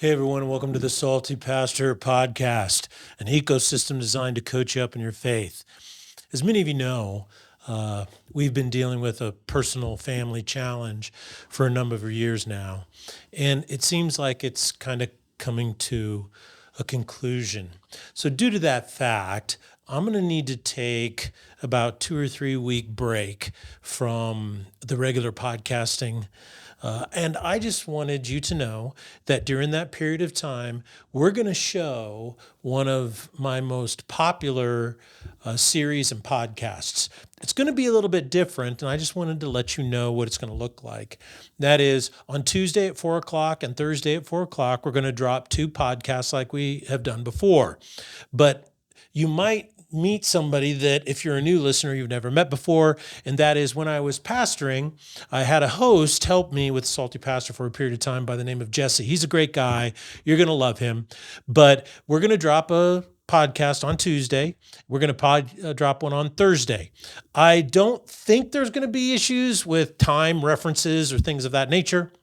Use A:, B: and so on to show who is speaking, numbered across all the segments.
A: Hey everyone, welcome to the Salty Pastor Podcast, an ecosystem designed to coach you up in your faith. As many of you know, we've been dealing with a personal family challenge for a number of years now, and it seems like it's kind of coming to a conclusion. So due to that fact, I'm going to need to take about 2 or 3 week break from the regular podcasting. And I just wanted you to know that during that period of time, we're going to show one of my most popular series and podcasts. It's going to be a little bit different, and I just wanted to let you know what it's going to look like. That is, on Tuesday at 4 o'clock and Thursday at 4 o'clock, we're going to drop 2 podcasts like we have done before. But you might meet somebody that, if you're a new listener, you've never met before. And that is, when I was pastoring, I had a host help me with Salty Pastor for a period of time by the name of Jesse. He's a great guy. You're going to love him. But we're going to drop a podcast on Tuesday. We're going to drop one on Thursday. I don't think there's going to be issues with time references or things of that nature.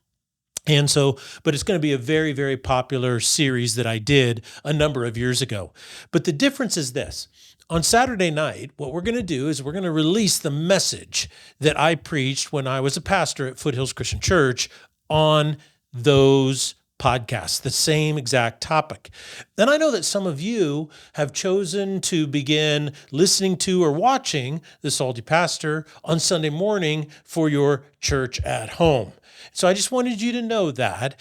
A: And so, but it's going to be a very, very popular series that I did a number of years ago. But the difference is this. On Saturday night, what we're going to do is we're going to release the message that I preached when I was a pastor at Foothills Christian Church on those podcasts, the same exact topic. And I know that some of you have chosen to begin listening to or watching the Salty Pastor on Sunday morning for your church at home. So I just wanted you to know that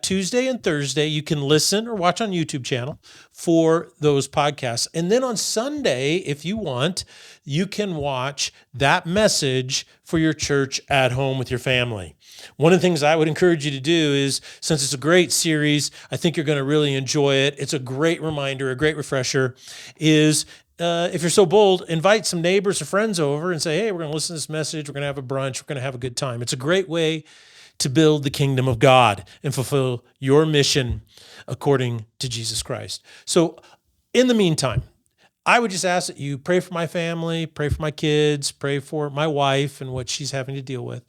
A: Tuesday and Thursday, you can listen or watch on YouTube channel for those podcasts. And then on Sunday, if you want, you can watch that message for your church at home with your family. One of the things I would encourage you to do is, since it's a great series, I think you're going to really enjoy it. It's a great reminder, a great refresher, is if you're so bold, invite some neighbors or friends over and say, hey, we're going to listen to this message. We're going to have a brunch. We're going to have a good time. It's a great way to build the kingdom of God and fulfill your mission according to Jesus Christ. So in the meantime, I would just ask that you pray for my family, pray for my kids, pray for my wife and what she's having to deal with.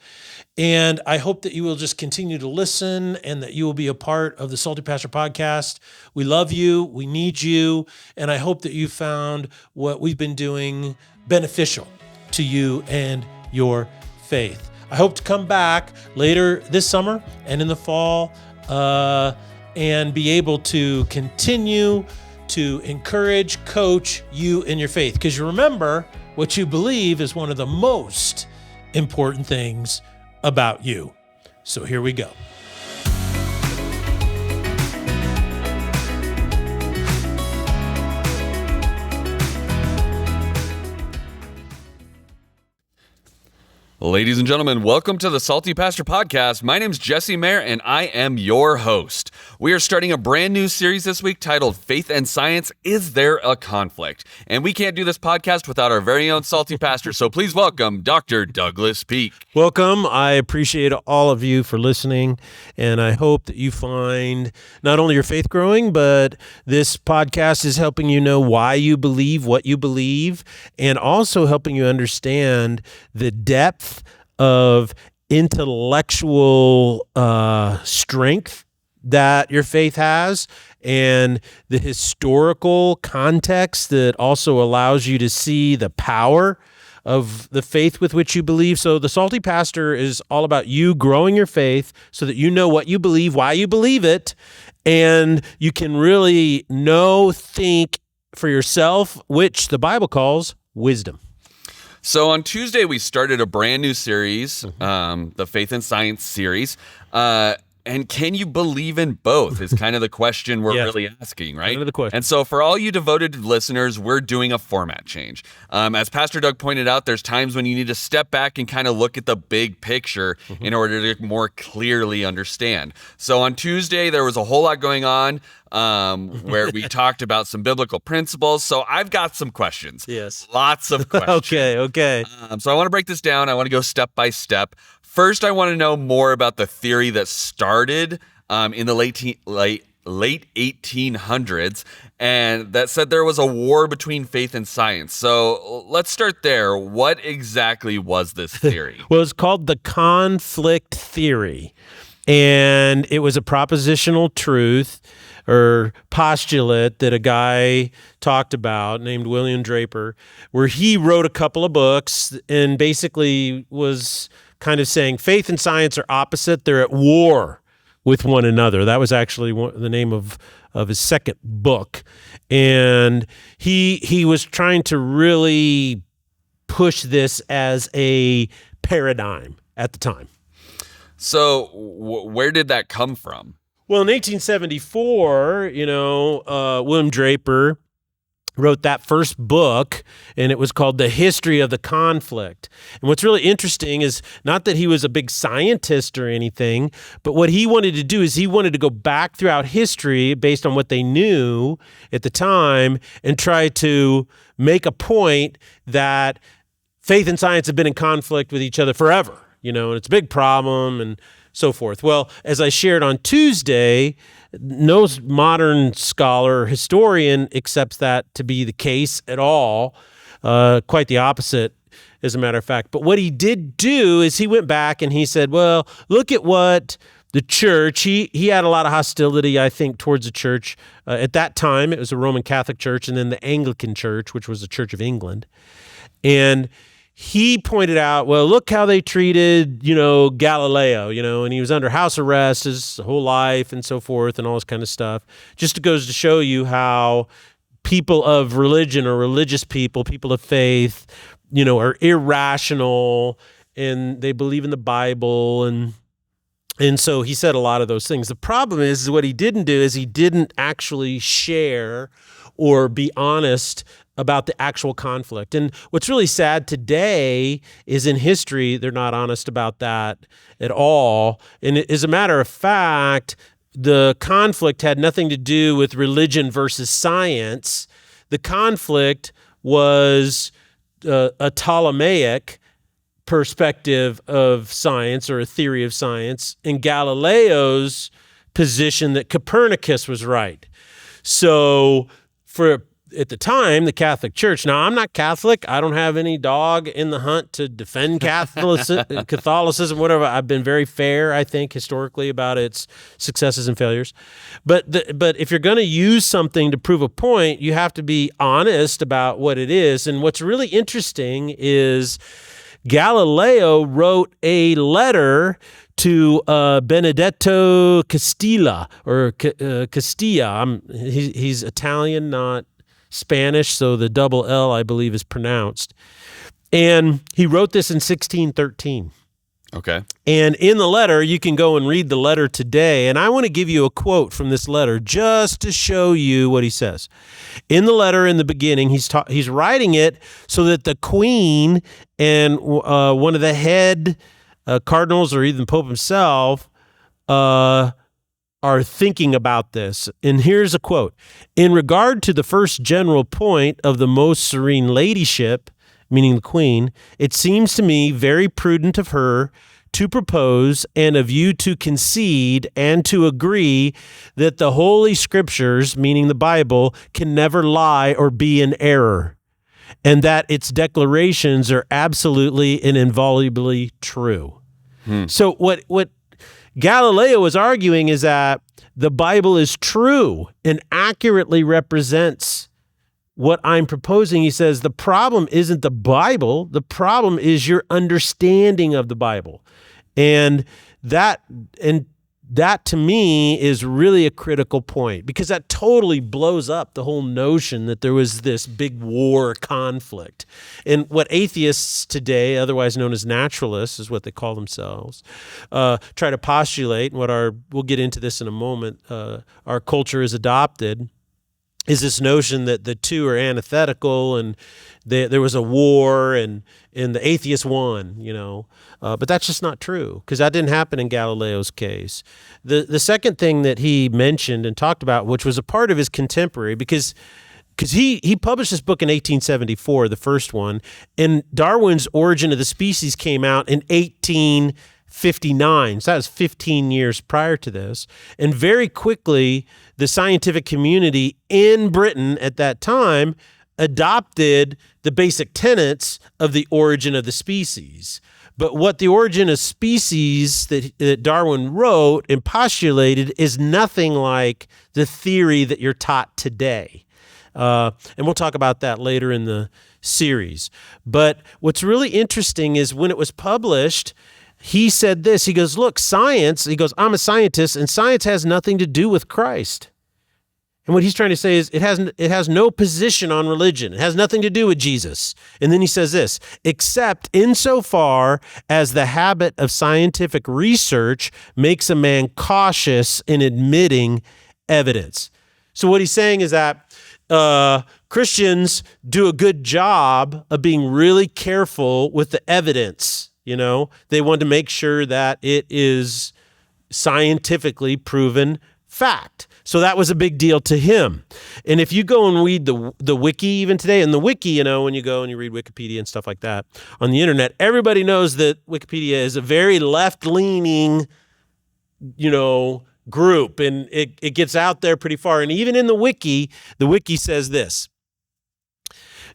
A: And I hope that you will just continue to listen and that you will be a part of the Salty Pastor Podcast. We love you. We need you. And I hope that you found what we've been doing beneficial to you and your faith. I hope to come back later this summer and in the fall and be able to continue to encourage, coach you in your faith. Because you remember, what you believe is one of the most important things about you. So here we go.
B: Ladies and gentlemen, welcome to the Salty Pastor Podcast. My name's Jesse Mayer, and I am your host. We are starting a brand new series this week titled Faith and Science, Is There a Conflict? And we can't do this podcast without our very own Salty Pastor, so please welcome Dr. Douglas Peak.
A: Welcome. I appreciate all of you for listening, and I hope that you find not only your faith growing, but this podcast is helping you know why you believe what you believe, and also helping you understand the depth of intellectual strength that your faith has, and the historical context that also allows you to see the power of the faith with which you believe. So the Salty Pastor is all about you growing your faith so that you know what you believe, why you believe it, and you can really think for yourself, which the Bible calls wisdom.
B: So on Tuesday, we started a brand new series, the Faith and Science series. And can you believe in both is kind of the question we're really asking, right?
A: Kind of the question.
B: And so for all you devoted listeners, we're doing a format change. As Pastor Doug pointed out, there's times when you need to step back and kind of look at the big picture in order to more clearly understand. So on Tuesday, there was a whole lot going on where we talked about some biblical principles. So I've got some questions.
A: Yes.
B: Lots of questions.
A: Okay.
B: So I want to break this down. I want to go step by step. First, I want to know more about the theory that started in the late 1800s and that said there was a war between faith and science. So let's start there. What exactly was this theory?
A: Well, it's called the conflict theory. And it was a propositional truth or postulate that a guy talked about named William Draper, where he wrote a couple of books and basically was kind of saying faith and science are opposite. They're at war with one another. That was actually the name of his second book. And he was trying to really push this as a paradigm at the time.
B: So where did that come from?
A: Well, in 1874, William Draper wrote that first book, and it was called The History of the Conflict. And what's really interesting is not that he was a big scientist or anything, but what he wanted to do is he wanted to go back throughout history based on what they knew at the time and try to make a point that faith and science have been in conflict with each other forever, and it's a big problem and so forth. Well, as I shared on Tuesday, no modern scholar or historian accepts that to be the case at all. Quite the opposite, as a matter of fact. But what he did do is he went back and he said, well, look at what the church, he had a lot of hostility, I think, towards the church. At that time, it was the Roman Catholic Church and then the Anglican Church, which was the Church of England. And he pointed out, well, look how they treated, Galileo, and he was under house arrest his whole life and so forth and all this kind of stuff. Just goes to show you how people of religion or religious people of faith, are irrational and they believe in the Bible. And so he said a lot of those things. The problem is what he didn't do is he didn't actually share or be honest about the actual conflict. And what's really sad today is in history, they're not honest about that at all. And as a matter of fact, the conflict had nothing to do with religion versus science. The conflict was a Ptolemaic perspective of science or a theory of science, and Galileo's position that Copernicus was right. So at the time, the Catholic Church, now I'm not Catholic, I don't have any dog in the hunt to defend Catholicism, whatever. I've been very fair, I think, historically about its successes and failures. But if you're going to use something to prove a point, you have to be honest about what it is. And what's really interesting is Galileo wrote a letter to Benedetto Castilla, or Castilla. He's Italian, not Spanish, so the double L, I believe, is pronounced. And he wrote this in 1613.
B: Okay.
A: And in the letter, you can go and read the letter today, and I want to give you a quote from this letter just to show you what he says. In the letter, in the beginning, he's writing it so that the Queen and one of the head cardinals, or even Pope himself, are thinking about this. And here's a quote. In regard to the first general point of the most serene ladyship, meaning the Queen, it seems to me very prudent of her to propose and of you to concede and to agree that the Holy Scriptures, meaning the Bible, can never lie or be in error, and that its declarations are absolutely and inviolably true. So what Galileo was arguing is that the Bible is true and accurately represents what I'm proposing. He says the problem isn't the Bible, the problem is your understanding of the Bible. And that to me is really a critical point, because that totally blows up the whole notion that there was this big war conflict. And what atheists today, otherwise known as naturalists, is what they call themselves, try to postulate, and we'll get into this in a moment, our culture has adopted, is this notion that the two are antithetical and there was a war and the atheists won, but that's just not true, because that didn't happen in Galileo's case. The second thing that he mentioned and talked about, which was a part of his contemporary, because he published this book in 1874, the first one, and Darwin's Origin of the Species came out in 1859. So that was 15 years prior to this. And very quickly, the scientific community in Britain at that time adopted the basic tenets of the Origin of the Species.
C: But what The Origin of Species that Darwin wrote and postulated is nothing like the theory that you're taught today. And we'll talk about that later in the series. But what's really interesting is when it was published, he said this. He goes, look, science, he goes, I'm a scientist, and science has nothing to do with Christ. And what he's trying to say is it has no position on religion. It has nothing to do with Jesus. And then he says this, except insofar as the habit of scientific research makes a man cautious in admitting evidence. So what he's saying is that Christians do a good job of being really careful with the evidence. They want to make sure that it is scientifically proven fact. So that was a big deal to him. And if you go and read the wiki even today, and the wiki, when you go and you read Wikipedia and stuff like that on the internet, everybody knows that Wikipedia is a very left-leaning, group, and it gets out there pretty far. And even in the wiki says this.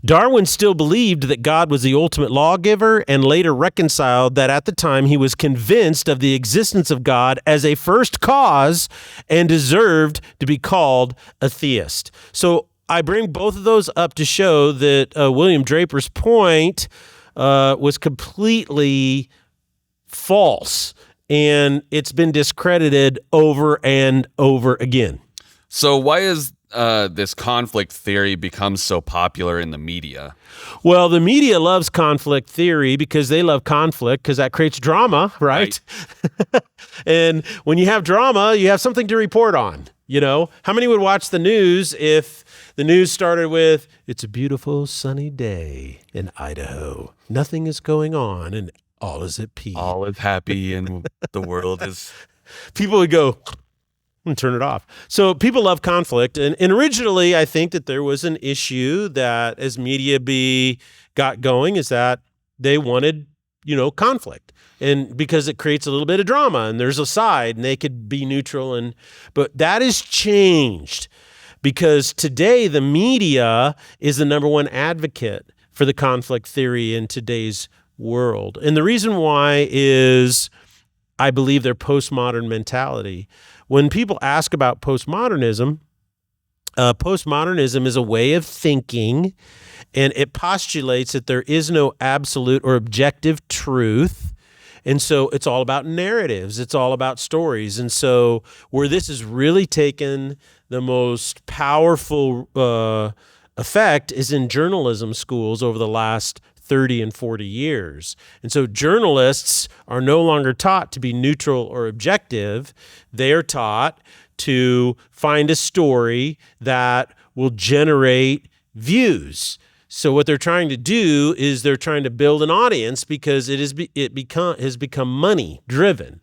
C: Darwin still believed that God was the ultimate lawgiver and later reconciled that at the time he was convinced of the existence of God as a first cause and deserved to be called a theist. So I bring both of those up to show that William Draper's point was completely false, and it's been discredited over and over again.
B: So why is this conflict theory becomes so popular in the media?
C: Well, the media loves conflict theory because they love conflict because that creates drama, right? And when you have drama, you have something to report on. How many would watch the news if the news started with, it's a beautiful sunny day in Idaho. Nothing is going on and all is at peace.
B: All is happy and the world is...
C: People would go... and turn it off. So people love conflict. And originally, I think that there was an issue that as media got going is that they wanted, conflict. And because it creates a little bit of drama and there's a side and they could be neutral. But that has changed because today the media is the number one advocate for the conflict theory in today's world. And the reason why is I believe their postmodern mentality. When people ask about postmodernism, postmodernism is a way of thinking, and it postulates that there is no absolute or objective truth. And so it's all about narratives. It's all about stories. And so where this has really taken the most powerful effect is in journalism schools over the last 30 and 40 years. And so journalists are no longer taught to be neutral or objective. They are taught to find a story that will generate views. So what they're trying to do is they're trying to build an audience because it has become money driven.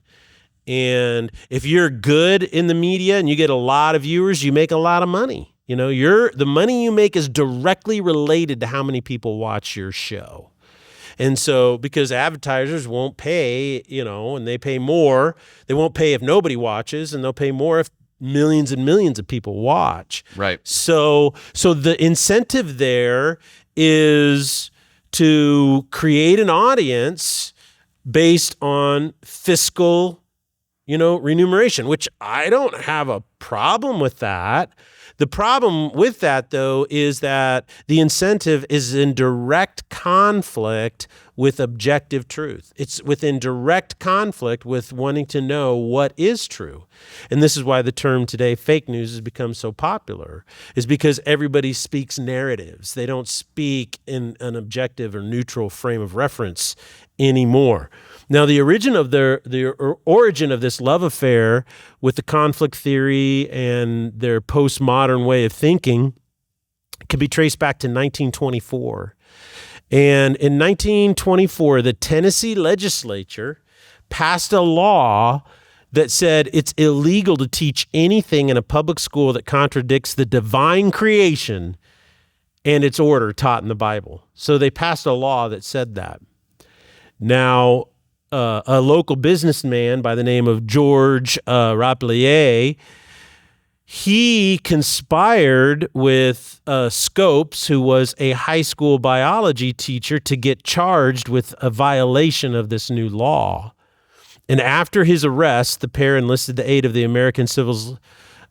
C: And if you're good in the media and you get a lot of viewers, you make a lot of money. The money you make is directly related to how many people watch your show. And so because advertisers won't pay, and they pay more, they won't pay if nobody watches, and they'll pay more if millions and millions of people watch.
B: Right.
C: So the incentive there is to create an audience based on fiscal, remuneration, which I don't have a problem with that. The problem with that, though, is that the incentive is in direct conflict with objective truth. It's within direct conflict with wanting to know what is true. And this is why the term today, fake news, has become so popular, is because everybody speaks narratives. They don't speak in an objective or neutral frame of reference anymore. Now, the origin of this love affair with the conflict theory and their postmodern way of thinking can be traced back to 1924. And in 1924, the Tennessee legislature passed a law that said it's illegal to teach anything in a public school that contradicts the divine creation and its order taught in the Bible. So they passed a law that said that. Now, a local businessman by the name of George Rapelier, he conspired with Scopes, who was a high school biology teacher, to get charged with a violation of this new law. And after his arrest, the pair enlisted the aid of the American Civils,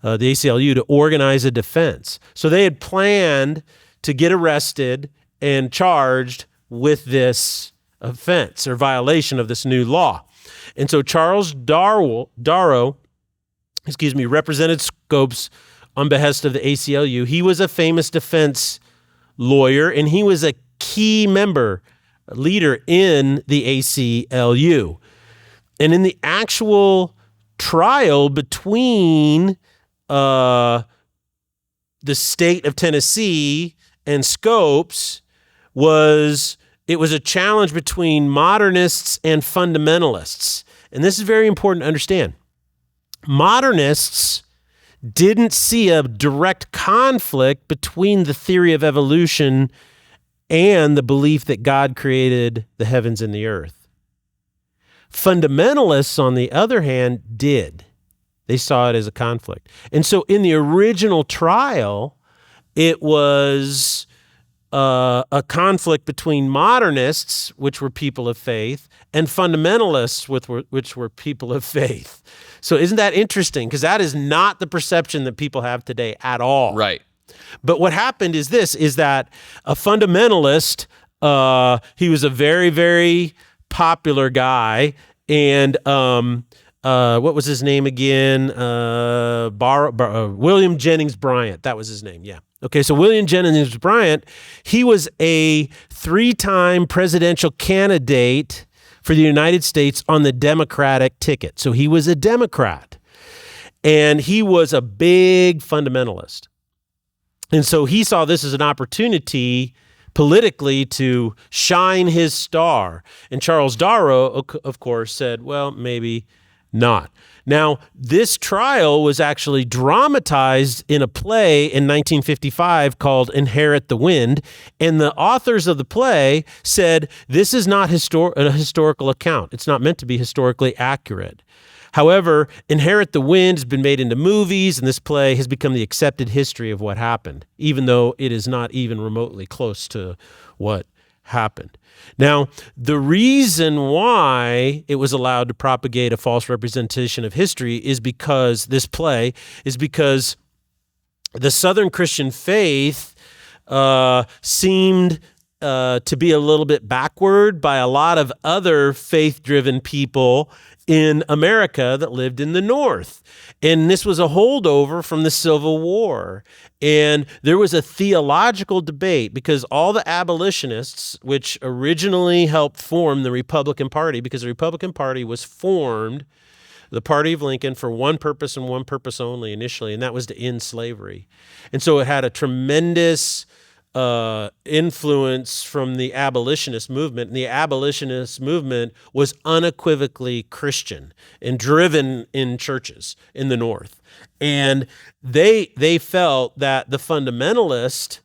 C: the ACLU, to organize a defense. So they had planned to get arrested and charged with this offense or violation of this new law. And so Charles Darrow, represented Scopes on behest of the ACLU. He was a famous defense lawyer, and he was a key leader in the ACLU. And in the actual trial between the state of Tennessee and Scopes, it was a challenge between modernists and fundamentalists. And this is very important to understand. Modernists didn't see a direct conflict between the theory of evolution and the belief that God created the heavens and the earth. Fundamentalists, on the other hand, did. They saw it as a conflict. And so in the original trial, it was a conflict between modernists, which were people of faith, and fundamentalists, which were people of faith. So isn't that interesting? Because that is not the perception that people have today at all.
B: Right.
C: But what happened is that a fundamentalist, he was a very, very popular guy, and what was his name again? William Jennings Bryan. That was his name, yeah. Okay, so William Jennings Bryan, he was a 3-time presidential candidate for the United States on the Democratic ticket. So he was a Democrat, and he was a big fundamentalist. And so he saw this as an opportunity politically to shine his star. And Charles Darrow, of course, said, well, maybe not. Now, this trial was actually dramatized in a play in 1955 called Inherit the Wind, and the authors of the play said this is not a historical account. It's not meant to be historically accurate. However, Inherit the Wind has been made into movies, and this play has become the accepted history of what happened, even though it is not even remotely close to what happened. Now, the reason why it was allowed to propagate a false representation of history is because the Southern Christian faith seemed to be a little bit backward by a lot of other faith-driven people in America that lived in the North. And this was a holdover from the Civil War. And there was a theological debate because all the abolitionists, which originally helped form the Republican Party, because the Republican Party was formed, the party of Lincoln, for one purpose and one purpose only initially, and that was to end slavery. And so it had a tremendous influence from the abolitionist movement, and the abolitionist movement was unequivocally Christian and driven in churches in the North. And they felt that the fundamentalist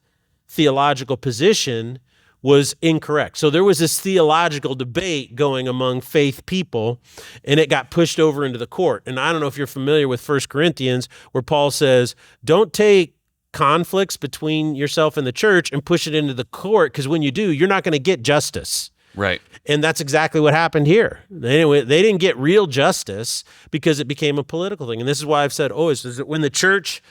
C: theological position was incorrect. So there was this theological debate going among faith people, and it got pushed over into the court. And I don't know if you're familiar with 1 Corinthians, where Paul says, don't take conflicts between yourself and the church and push it into the court, because when you do, you're not going to get justice.
B: Right.
C: And that's exactly what happened here. Anyway, they didn't get real justice because it became a political thing. And this is why I've said always, is that when the church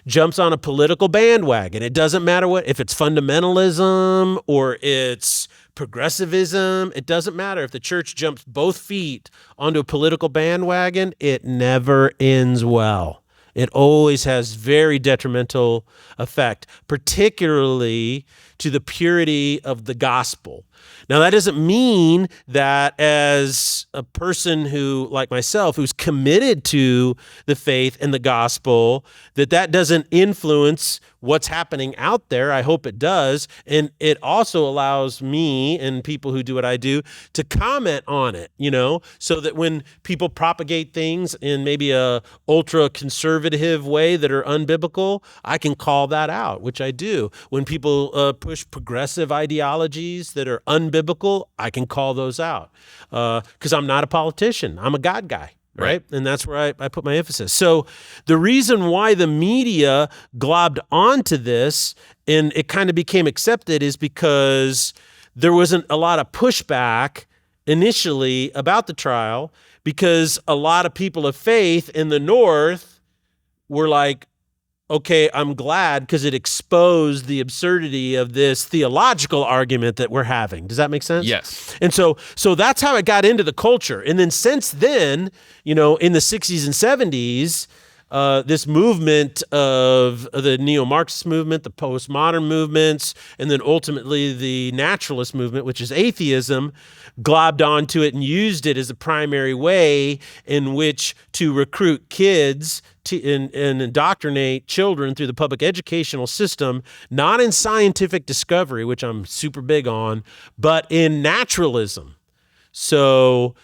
C: jumps on a political bandwagon, it doesn't matter if it's fundamentalism or it's progressivism, it doesn't matter. If the church jumps both feet onto a political bandwagon, it never ends well. It always has very detrimental effect, particularly to the purity of the gospel. Now, that doesn't mean that as a person who, like myself, who's committed to the faith and the gospel, that doesn't influence what's happening out there. I hope it does. And it also allows me and people who do what I do to comment on it, so that when people propagate things in maybe a ultra conservative way that are unbiblical, I can call that out, which I do. When people push progressive ideologies that are unbiblical, I can call those out because I'm not a politician. I'm a God guy. right? And that's where I put my emphasis. So the reason why the media globbed onto this and it kind of became accepted is because there wasn't a lot of pushback initially about the trial, because a lot of people of faith in the North were like, okay, I'm glad, because it exposed the absurdity of this theological argument that we're having. Does that make sense?
B: Yes.
C: And so that's how it got into the culture. And then since then, in the 60s and 70s, this movement of the neo-Marxist movement, the postmodern movements, and then ultimately the naturalist movement, which is atheism, globbed onto it and used it as a primary way in which to recruit kids and indoctrinate children through the public educational system, not in scientific discovery, which I'm super big on, but in naturalism. So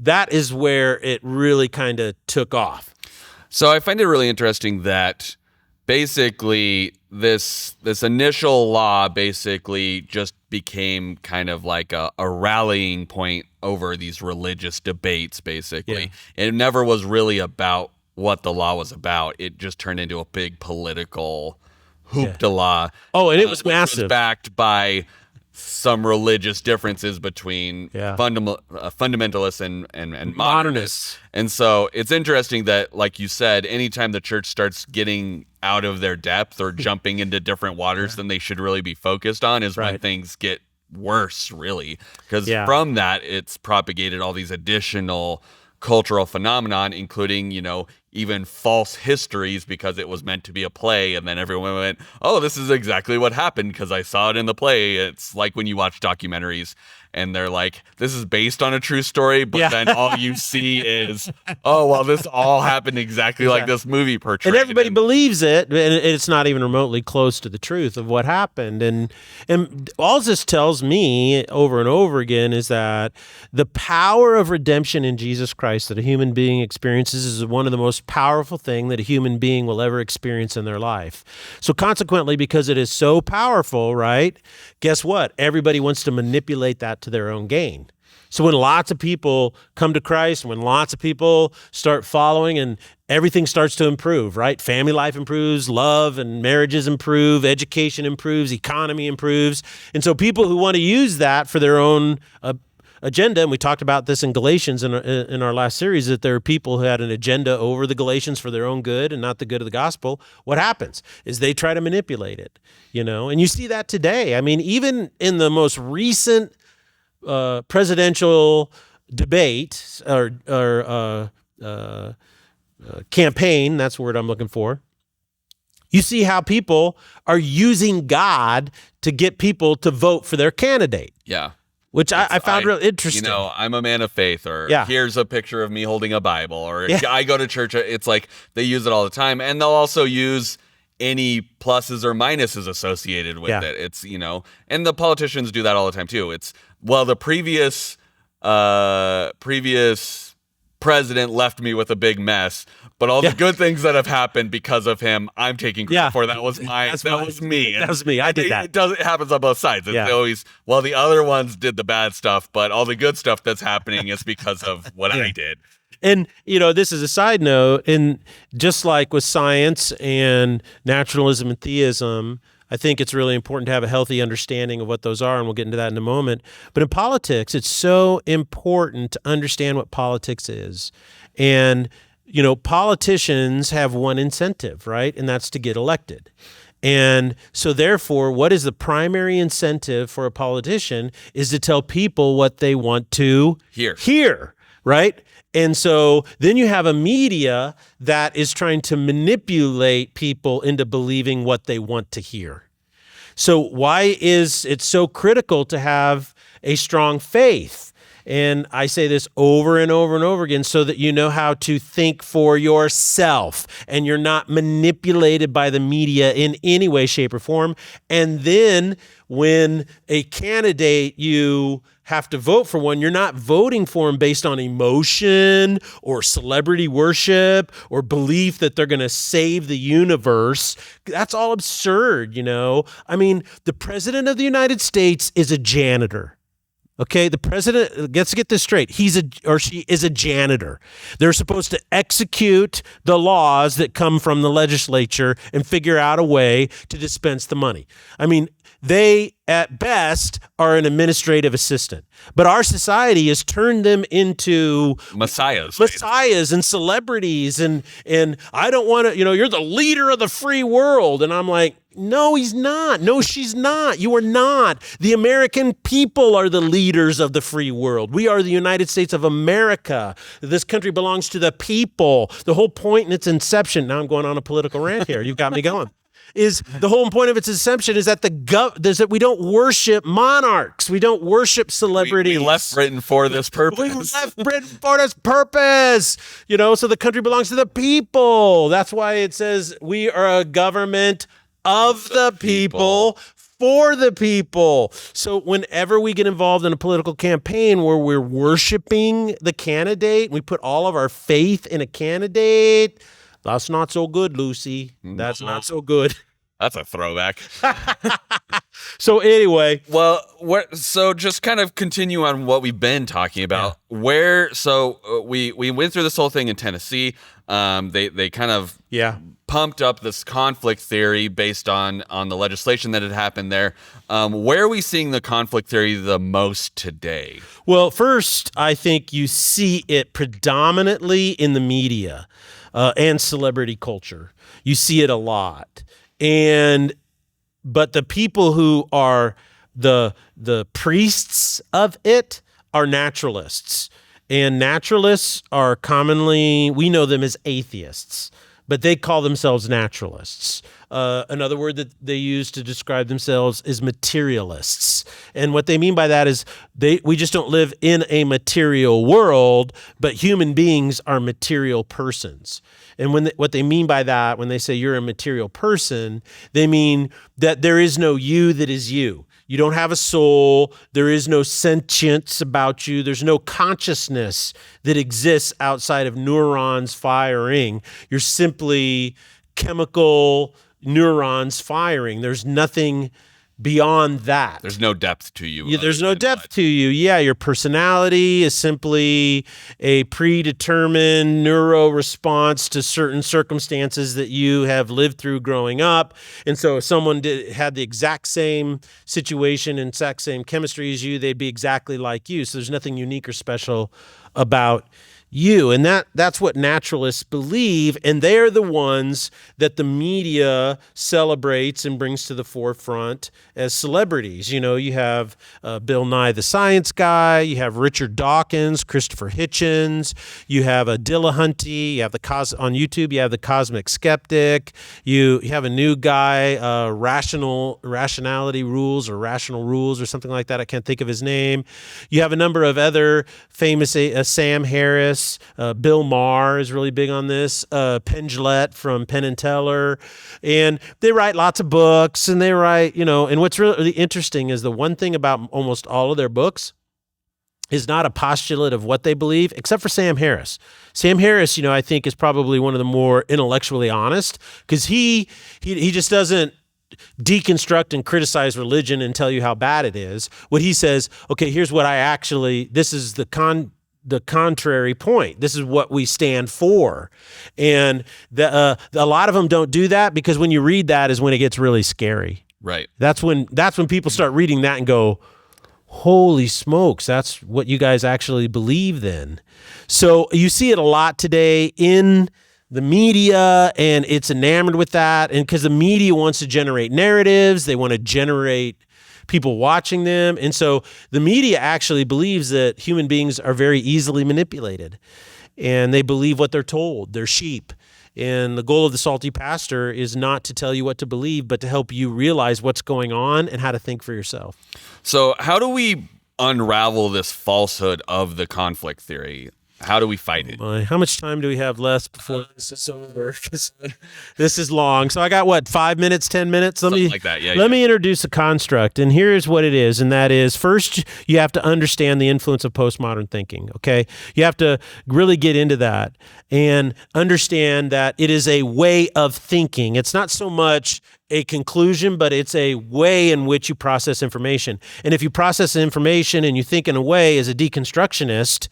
C: that is where it really kind of took off.
B: So I find it really interesting that basically this initial law basically just became kind of like a rallying point over these religious debates, basically. Yeah. It never was really about what the law was about. It just turned into a big political hoopla.
C: Oh, and it was massive.
B: Which was backed by some religious differences between fundamentalists and modernists. And so it's interesting that, like you said, anytime the church starts getting out of their depth or jumping into different waters than they should really be focused on is when things get worse, really. Because from that, it's propagated all these additional cultural phenomenon, including, even false histories, because it was meant to be a play, and then everyone went, oh, this is exactly what happened because I saw it in the play. It's like when you watch documentaries and they're like, this is based on a true story, but then all you see is, oh, well, this all happened exactly like this movie portrayed.
C: And everybody believes it, and it's not even remotely close to the truth of what happened. And all this tells me over and over again is that the power of redemption in Jesus Christ that a human being experiences is one of the most powerful thing that a human being will ever experience in their life. So consequently, because it is so powerful, right, guess what? Everybody wants to manipulate that to their own gain. So when lots of people come to Christ, when lots of people start following, and everything starts to improve, right? Family life improves, love and marriages improve, education improves, economy improves. And so people who want to use that for their own agenda, and we talked about this in Galatians in our last series, that there are people who had an agenda over the Galatians for their own good and not the good of the gospel. What happens is they try to manipulate it, and you see that today. I mean, even in the most recent presidential debate or campaign, that's the word I'm looking for, you see how people are using God to get people to vote for their candidate.
B: Yeah.
C: Which I found real interesting.
B: I'm a man of faith, or here's a picture of me holding a Bible, or I go to church. It's like they use it all the time. And they'll also use any pluses or minuses associated with it. It's, and the politicians do that all the time too. It's, well, the previous president left me with a big mess, but all the good things that have happened because of him, I'm taking credit for. That was was me.
C: That was me. I did that.
B: It happens on both sides. It's always, well, the other ones did the bad stuff, but all the good stuff that's happening is because of what I did.
C: And, this is a side note, and just like with science and naturalism and theism, I think it's really important to have a healthy understanding of what those are, and we'll get into that in a moment. But in politics, it's so important to understand what politics is. And, politicians have one incentive, right? And that's to get elected. And so therefore, what is the primary incentive for a politician is to tell people what they want to hear, right? And so then you have a media that is trying to manipulate people into believing what they want to hear. So why is it so critical to have a strong faith? And I say this over and over and over again so that you know how to think for yourself and you're not manipulated by the media in any way, shape, or form. And then when a candidate you have to vote for one, you're not voting for them based on emotion or celebrity worship or belief that they're going to save the universe. That's all absurd, I mean, the president of the United States is a janitor. Okay, the president, let's get this straight. She is a janitor. They're supposed to execute the laws that come from the legislature and figure out a way to dispense the money. I mean, they at best are an administrative assistant, but our society has turned them into
B: Messiahs
C: and celebrities. And I don't want to, you're the leader of the free world. And I'm like, no, he's not. No, she's not. You are not. The American people are the leaders of the free world. We are the United States of America. This country belongs to the people. The whole point in its inception, now I'm going on a political rant here. You've got me going. Is the whole point of its inception is that that we don't worship monarchs. We don't worship celebrities.
B: We left Britain for this purpose.
C: We left Britain for this purpose. So the country belongs to the people. That's why it says we are a government of the people, for the people. So whenever we get involved in a political campaign where we're worshiping the candidate, we put all of our faith in a candidate, that's not so good, Lucy. That's not so good.
B: That's a throwback.
C: So anyway.
B: Well, so just kind of continue on what we've been talking about. Yeah. We went through this whole thing in Tennessee. They kind of pumped up this conflict theory based on the legislation that had happened there. Where are we seeing the conflict theory the most today?
C: Well, first, I think you see it predominantly in the media and celebrity culture. You see it a lot. But the people who are the priests of it are naturalists. And naturalists are commonly, we know them as atheists, but they call themselves naturalists. Another word that they use to describe themselves is materialists. And what they mean by that is we just don't live in a material world, but human beings are material persons. And what they mean by that, when they say you're a material person, they mean that there is no you that is you. You don't have a soul. There is no sentience about you. There's no consciousness that exists outside of neurons firing. You're simply chemical neurons firing. There's nothing beyond that.
B: There's no depth to you.
C: There's no depth to you. Yeah, your personality is simply a predetermined neuro response to certain circumstances that you have lived through growing up. And so if someone had the exact same situation and exact same chemistry as you, they'd be exactly like you. So there's nothing unique or special about you. And that's what naturalists believe, and they're the ones that the media celebrates and brings to the forefront as celebrities. You have Bill Nye the Science Guy, you have Richard Dawkins, Christopher Hitchens, you have Dillahunty, you have on YouTube, you have the Cosmic Skeptic, you have a new guy, Rationality Rules or Rational Rules or something like that. I can't think of his name. You have a number of other famous, Sam Harris, Bill Maher is really big on this, Penn Jillette from Penn and Teller, and they write lots of books, and they write, and what's really interesting is the one thing about almost all of their books is not a postulate of what they believe, except for Sam Harris. Sam Harris, I think is probably one of the more intellectually honest, because he just doesn't deconstruct and criticize religion and tell you how bad it is. What he says, okay, here's what this is the contrary point. This is what we stand for. And a lot of them don't do that, because when you read that is when it gets really scary.
B: Right.
C: That's when people start reading that and go, holy smokes, that's what you guys actually believe then. So you see it a lot today in the media, and it's enamored with that. And because the media wants to generate narratives, they want to generate people watching them. And so the media actually believes that human beings are very easily manipulated, and they believe what they're told. They're sheep. And the goal of the Salty Pastor is not to tell you what to believe, but to help you realize what's going on and how to think for yourself.
B: So how do we unravel this falsehood of the conflict theory? How do we fight it?
C: How much time do we have left before this is over? This is long. So I got 5 minutes, 10 minutes?
B: Something like that, yeah.
C: Let me introduce a construct, and here's what it is, and that is, first, you have to understand the influence of postmodern thinking, okay? You have to really get into that and understand that it is a way of thinking. It's not so much a conclusion, but it's a way in which you process information. And if you process information and you think in a way as a deconstructionist,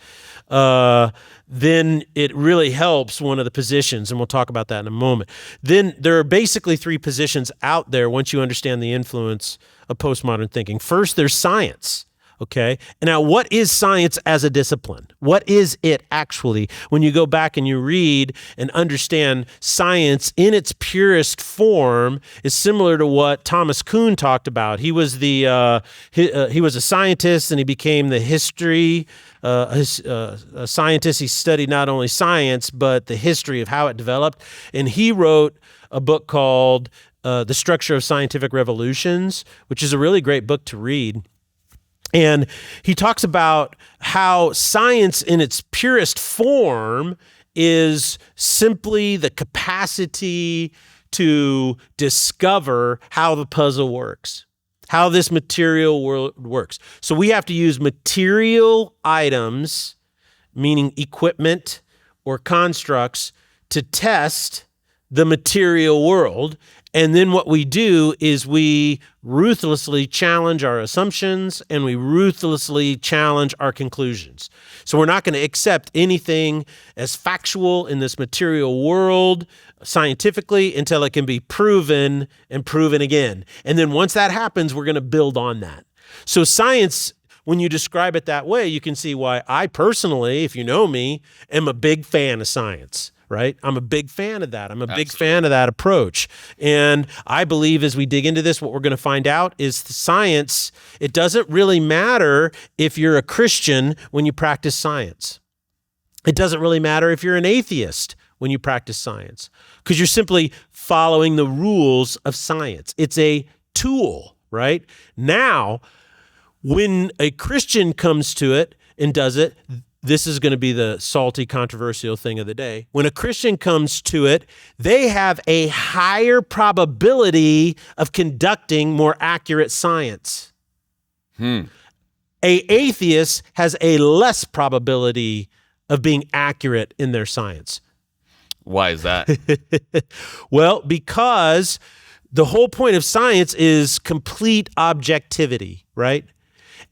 C: then it really helps one of the positions, and we'll talk about that in a moment. Then there are basically three positions out there once you understand the influence of postmodern thinking. First, there's science. Okay. And now, what is science as a discipline? What is it actually? When you go back and you read and understand science in its purest form is similar to what Thomas Kuhn talked about. He was he was a scientist, and he became the history a scientist. He studied not only science but the history of how it developed, and he wrote a book called The Structure of Scientific Revolutions, which is a really great book to read. And he talks about how science in its purest form is simply the capacity to discover how the puzzle works, how this material world works. So we have to use material items, meaning equipment or constructs, to test the material world. And then what we do is we ruthlessly challenge our assumptions and we ruthlessly challenge our conclusions. So we're not going to accept anything as factual in this material world scientifically until it can be proven and proven again. And then once that happens, we're going to build on that. So science, when you describe it that way, you can see why I personally, if you know me, am a big fan of science. Right? I'm a big fan of that. I'm a big fan of that approach. And I believe as we dig into this, what we're going to find out is the science, it doesn't really matter if you're a Christian when you practice science. It doesn't really matter if you're an atheist when you practice science, because you're simply following the rules of science. It's a tool, right? Now, when a Christian comes to it and does it, this is going to be the salty, controversial thing of the day. When a Christian comes to it, they have a higher probability of conducting more accurate science. A atheist has a less probability of being accurate in their science.
B: Why is that?
C: Well, because the whole point of science is complete objectivity, right?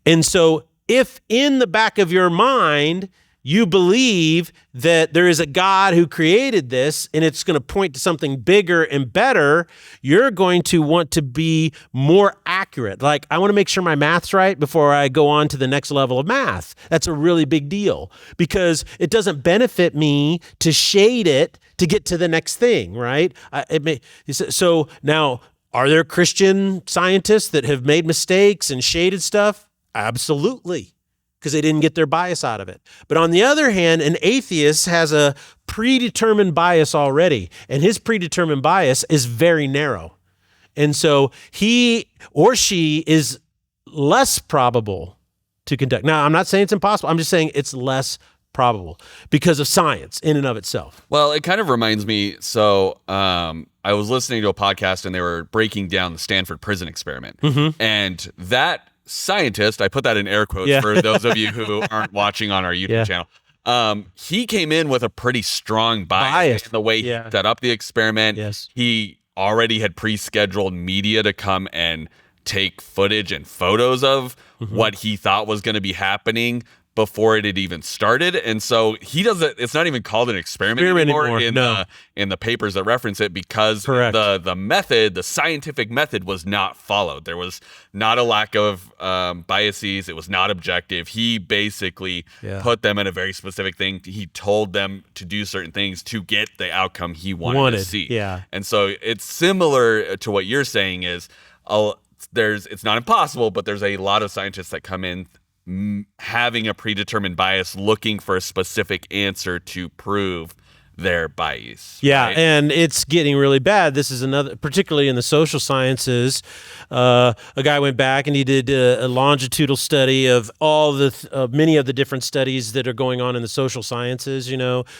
C: And so if in the back of your mind you believe that there is a God who created this and it's going to point to something bigger and better, you're going to want to be more accurate. Like, I want to make sure my math's right before I go on to the next level of math. That's a really big deal because it doesn't benefit me to shade it to get to the next thing, right? So now, are there Christian scientists that have made mistakes and shaded stuff? Absolutely, because they didn't get their bias out of it. But on the other hand, an atheist has a predetermined bias already, and his predetermined bias is very narrow. And so he or she is less probable to conduct. Now, I'm not saying it's impossible. I'm just saying it's less probable because of science in and of itself.
B: Well, it kind of reminds me, so I was listening to a podcast and they were breaking down the Stanford prison experiment. And that scientist, I put that in air quotes for those of you who aren't watching on our YouTube channel, he came in with a pretty strong bias in the way he set up the experiment. He already had pre-scheduled media to come and take footage and photos of what he thought was going to be happening before it had even started. And so he doesn't, it's not even called an experiment anymore in the papers that reference it because the method, the scientific method was not followed. There was not a lack of biases. It was not objective. He basically put them in a very specific thing. He told them to do certain things to get the outcome he wanted to see. And so it's similar to what you're saying is it's not impossible, but there's a lot of scientists that come in having a predetermined bias, looking for a specific answer to prove their bias. Right?
C: And it's getting really bad. This is another, particularly in the social sciences. A guy went back and he did a longitudinal study of all the many of the different studies that are going on in the social sciences,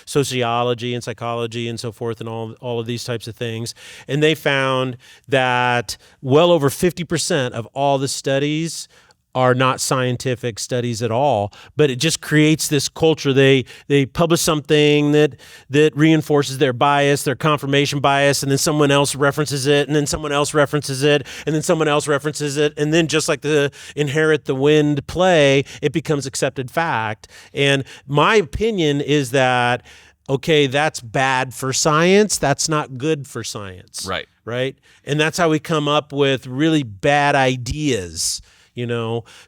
C: sociology and psychology and so forth, and all of these types of things. And they found that well over 50% of all the studies are not scientific studies at all, but it just creates this culture. They publish something that reinforces their bias, their confirmation bias, and then someone else references it, and then someone else references it, and then someone else references it, and then just like the Inherit the Wind play, it becomes accepted fact. And my opinion is that, okay, that's bad for science. That's not good for science. Right. And that's how we come up with really bad ideas,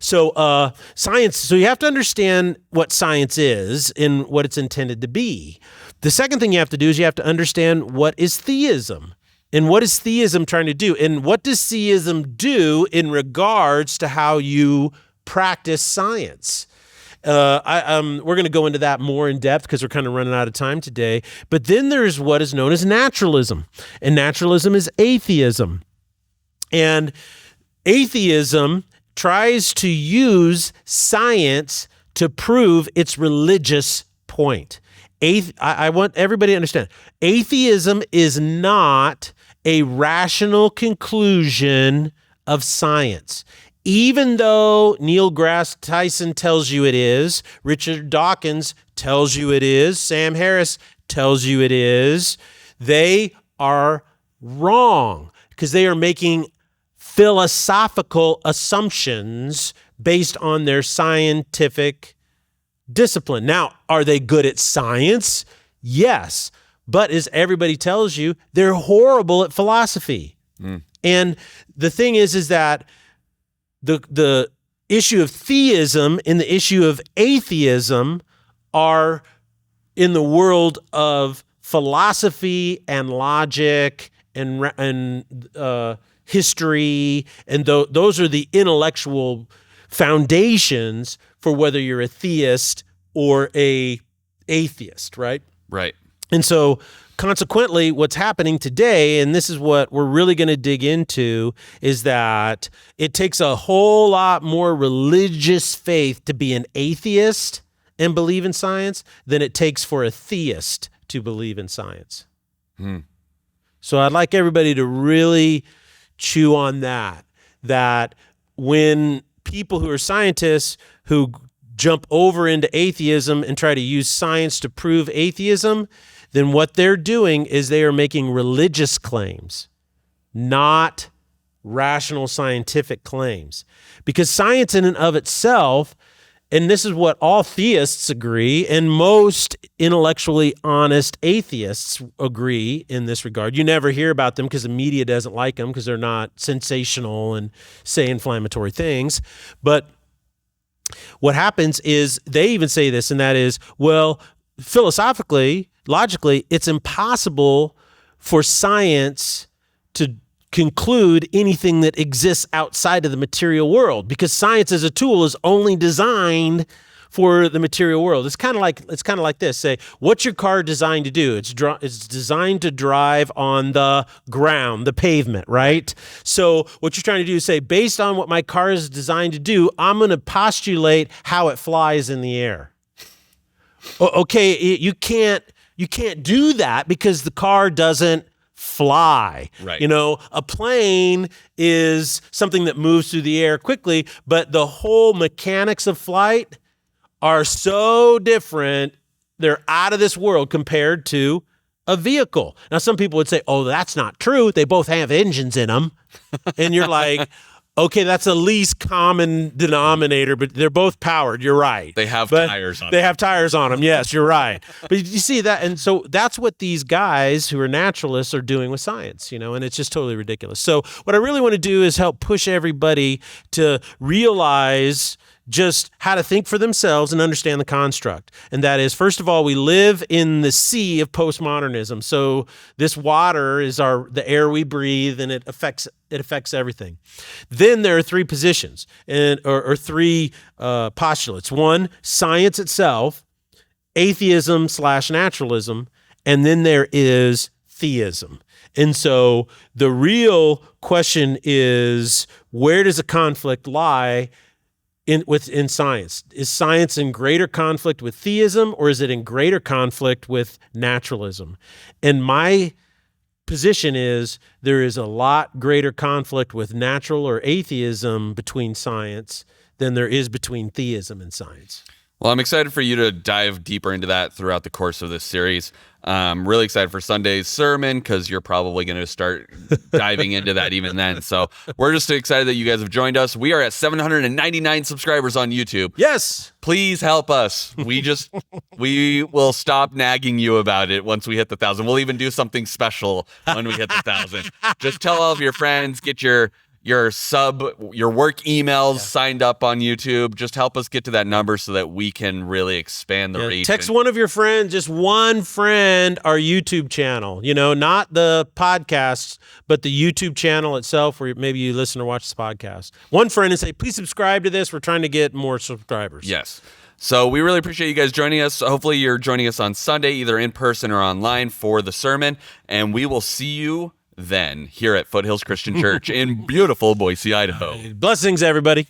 C: So science, so you have to understand what science is and what it's intended to be. The second thing you have to do is you have to understand what is theism. And what is theism trying to do? And what does theism do in regards to how you practice science? We're going to go into that more in depth because we're kind of running out of time today. But then there's what is known as naturalism. And naturalism is atheism. And atheism tries to use science to prove its religious point. I want everybody to understand, atheism is not a rational conclusion of science. Even though Neil deGrasse Tyson tells you it is, Richard Dawkins tells you it is, Sam Harris tells you it is, they are wrong because they are making philosophical assumptions based on their scientific discipline. Now, are they good at science? Yes. But as everybody tells you, they're horrible at philosophy. And the thing is that the issue of theism and the issue of atheism are in the world of philosophy and logic and history, and those are the intellectual foundations for whether you're a theist or a atheist, right?
B: Right.
C: And so consequently, what's happening today, and this is what we're really going to dig into, is that it takes a whole lot more religious faith to be an atheist and believe in science than it takes for a theist to believe in science. So I'd like everybody to really chew on that when people who are scientists who jump over into atheism and try to use science to prove atheism, then what they're doing is they are making religious claims, not rational scientific claims. Because science in and of itself, and this is what all theists agree, and most intellectually honest atheists agree in this regard. You never hear about them because the media doesn't like them because they're not sensational and say inflammatory things. But what happens is they even say this, and that is, well, philosophically, logically, it's impossible for science to conclude anything that exists outside of the material world because science as a tool is only designed for the material world. It's kind of like this. Say, what's your car designed to do? It's designed to drive on the ground, the pavement, right? So what you're trying to do is say, based on what my car is designed to do, I'm going to postulate how it flies in the air. Okay, you can't do that because the car doesn't fly.
B: Right.
C: A plane is something that moves through the air quickly, but the whole mechanics of flight are so different. They're out of this world compared to a vehicle. Now, some people would say, oh, that's not true. They both have engines in them. And you're like, okay, that's the least common denominator, but they're both powered. You're right.
B: They have tires on them.
C: They have tires on them. Yes, you're right. But you see that, and so that's what these guys who are naturalists are doing with science, and it's just totally ridiculous. So what I really want to do is help push everybody to realize just how to think for themselves and understand the construct. And that is, first of all, we live in the sea of postmodernism. So this water is the air we breathe, and it affects everything. Then there are three positions or three postulates. One, science itself, atheism/naturalism, and then there is theism. And so the real question is, where does the conflict lie in science? Is science in greater conflict with theism, or is it in greater conflict with naturalism? And my position is there is a lot greater conflict with natural or atheism between science than there is between theism and science.
B: Well, I'm excited for you to dive deeper into that throughout the course of this series. I'm really excited for Sunday's sermon because you're probably going to start diving into that even then. So we're just excited that you guys have joined us. We are at 799 subscribers on YouTube.
C: Yes.
B: Please help us. We will stop nagging you about it once we hit the 1,000. We'll even do something special when we hit the 1,000. Just tell all of your friends, get your work emails signed up on YouTube. Just help us get to that number so that we can really expand the reach.
C: Text one of your friends, just one friend, our YouTube channel, not the podcasts, but the YouTube channel itself where maybe you listen or watch the podcast. One friend and say, please subscribe to this. We're trying to get more subscribers.
B: Yes. So we really appreciate you guys joining us. Hopefully you're joining us on Sunday, either in person or online for the sermon. And we will see you then here at Foothills Christian Church in beautiful Boise, Idaho.
C: Blessings, everybody.